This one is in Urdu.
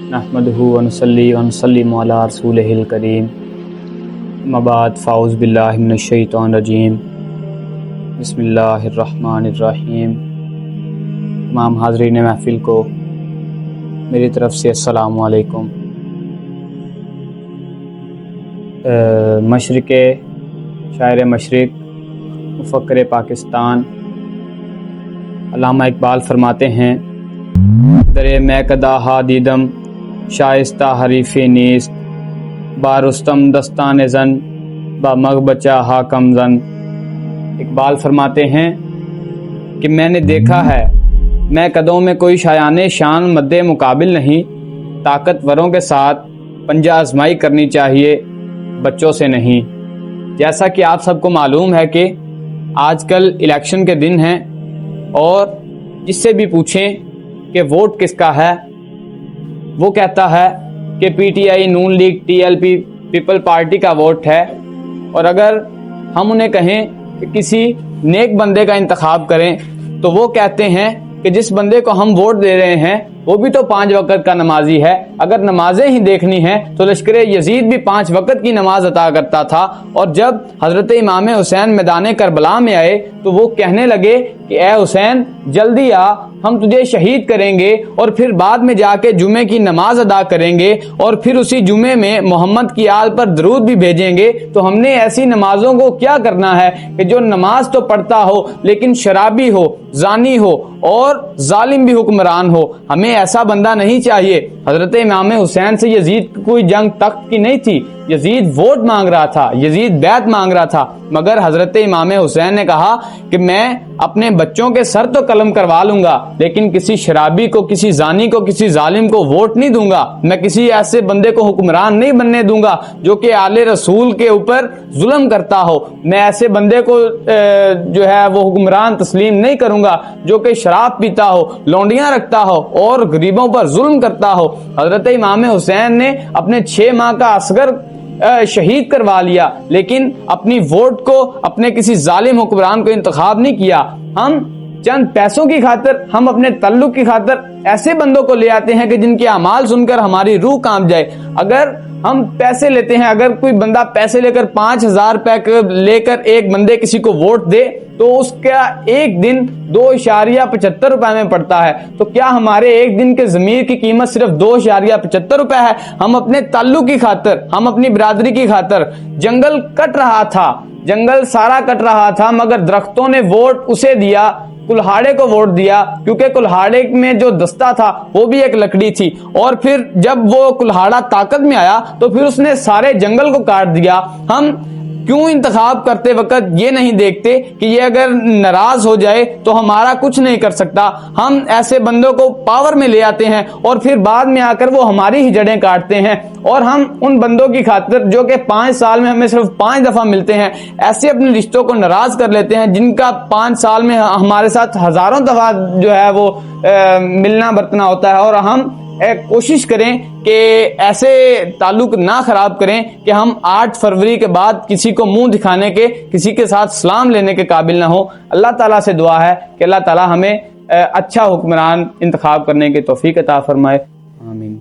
نحمدہ ونصلی ونسلم علی رسولہ الکریم اما بعد فاعوذ باللہ من الشیطان الرجیم بسم اللہ الرحمن الرحیم۔ تمام حاضرین محفل کو میری طرف سے السلام علیکم۔ مشرق شاعر مشرق مفکر پاکستان علامہ اقبال فرماتے ہیں، درے میں کدا ہا دیدم شائستہ حریف نیست، با رستم دستان زن با مغ بچا ہا کم زن۔ اقبال فرماتے ہیں کہ میں نے دیکھا ہے، میں قدوں میں کوئی شایان شان مد مقابل نہیں، طاقتوروں کے ساتھ پنجہ آزمائی کرنی چاہیے، بچوں سے نہیں۔ جیسا کہ آپ سب کو معلوم ہے کہ آج کل الیکشن کے دن ہیں اور جس سے بھی پوچھیں کہ ووٹ کس کا ہے، وہ کہتا ہے کہ P T I, Noon League, T L P, People Party کا ووٹ ہے۔ اور اگر ہم انہیں کہیں کہ کسی نیک بندے کا انتخاب کریں تو وہ کہتے ہیں کہ جس بندے کو ہم ووٹ دے رہے ہیں وہ بھی تو 5 وقت کا نمازی ہے۔ اگر نمازیں ہی دیکھنی ہیں تو لشکر یزید بھی 5 وقت کی نماز عطا کرتا تھا، اور جب حضرت امام حسین میدان کربلا میں آئے تو وہ کہنے لگے کہ اے حسین جلدی آ، ہم تجھے شہید کریں گے اور پھر بعد میں جا کے جمعے کی نماز ادا کریں گے اور پھر اسی جمعے میں محمد کی آل پر درود بھی بھیجیں گے۔ تو ہم نے ایسی نمازوں کو کیا کرنا ہے کہ جو نماز تو پڑھتا ہو لیکن شرابی ہو، زانی ہو اور ظالم بھی حکمران ہو؟ ہمیں ایسا بندہ نہیں چاہیے۔ حضرت امام حسین سے یزید کی کوئی جنگ تخت کی نہیں تھی، یزید ووٹ مانگ رہا تھا، یزید بیعت مانگ رہا تھا، مگر حضرت امام حسین نے کہا کہ میں اپنے بچوں کے سر تو قلم کروا لوں گا لیکن کسی شرابی کو، کسی زانی کو، کسی ظالم کو ووٹ نہیں دوں گا۔ میں کسی ایسے بندے کو حکمران نہیں بننے دوں گا جو کہ آل رسول کے اوپر ظلم کرتا ہو۔ میں ایسے بندے کو جو ہے وہ حکمران تسلیم نہیں کروں گا جو کہ شراب پیتا ہو، لونڈیاں رکھتا ہو اور غریبوں پر ظلم کرتا ہو۔ حضرت امام حسین نے اپنے 6 ماہ کا اصغر شہید کروا لیا لیکن اپنی ووٹ کو اپنے کسی ظالم حکمران کو انتخاب نہیں کیا۔ ہم چند پیسوں کی خاطر، ہم اپنے تعلق کی خاطر ایسے بندوں کو لے آتے ہیں کہ جن کے اعمال سن کر ہماری روح کانپ جائے۔ اگر ہم پیسے لیتے ہیں، اگر کوئی بندہ پیسے لے کر 5000 روپے لے کر ایک بندے کسی کو ووٹ دے تو اس کا ایک دن 2.75 روپے میں پڑتا ہے، تو کیا ہمارے ایک دن کے ضمیر کی قیمت صرف 2.75 روپے ہے؟ ہم اپنے تعلق کی خاطر، ہم اپنی برادری کی خاطر، جنگل کٹ رہا تھا، جنگل سارا کٹ رہا تھا مگر درختوں نے ووٹ اسے دیا، کلہاڑے کو ووٹ دیا، کیونکہ کلہاڑے میں جو دستہ تھا وہ بھی ایک لکڑی تھی، اور پھر جب وہ کلہاڑا طاقت میں آیا تو پھر اس نے سارے جنگل کو کاٹ دیا۔ ہم کیوں انتخاب کرتے وقت یہ نہیں دیکھتے کہ یہ اگر ناراض ہو جائے تو ہمارا کچھ نہیں کر سکتا؟ ہم ایسے بندوں کو پاور میں لے آتے ہیں اور پھر بعد میں آ کر وہ ہماری ہی جڑیں کاٹتے ہیں، اور ہم ان بندوں کی خاطر جو کہ 5 سال میں ہمیں صرف 5 دفعہ ملتے ہیں، ایسے اپنے رشتوں کو ناراض کر لیتے ہیں جن کا 5 سال میں ہمارے ساتھ ہزاروں دفعہ جو ہے وہ ملنا برتنا ہوتا ہے۔ اور ہم کوشش کریں کہ ایسے تعلق نہ خراب کریں کہ ہم 8 فروری کے بعد کسی کو منہ دکھانے کے، کسی کے ساتھ سلام لینے کے قابل نہ ہوں۔ اللہ تعالیٰ سے دعا ہے کہ اللہ تعالیٰ ہمیں اچھا حکمران انتخاب کرنے کی توفیق عطا فرمائے، آمین۔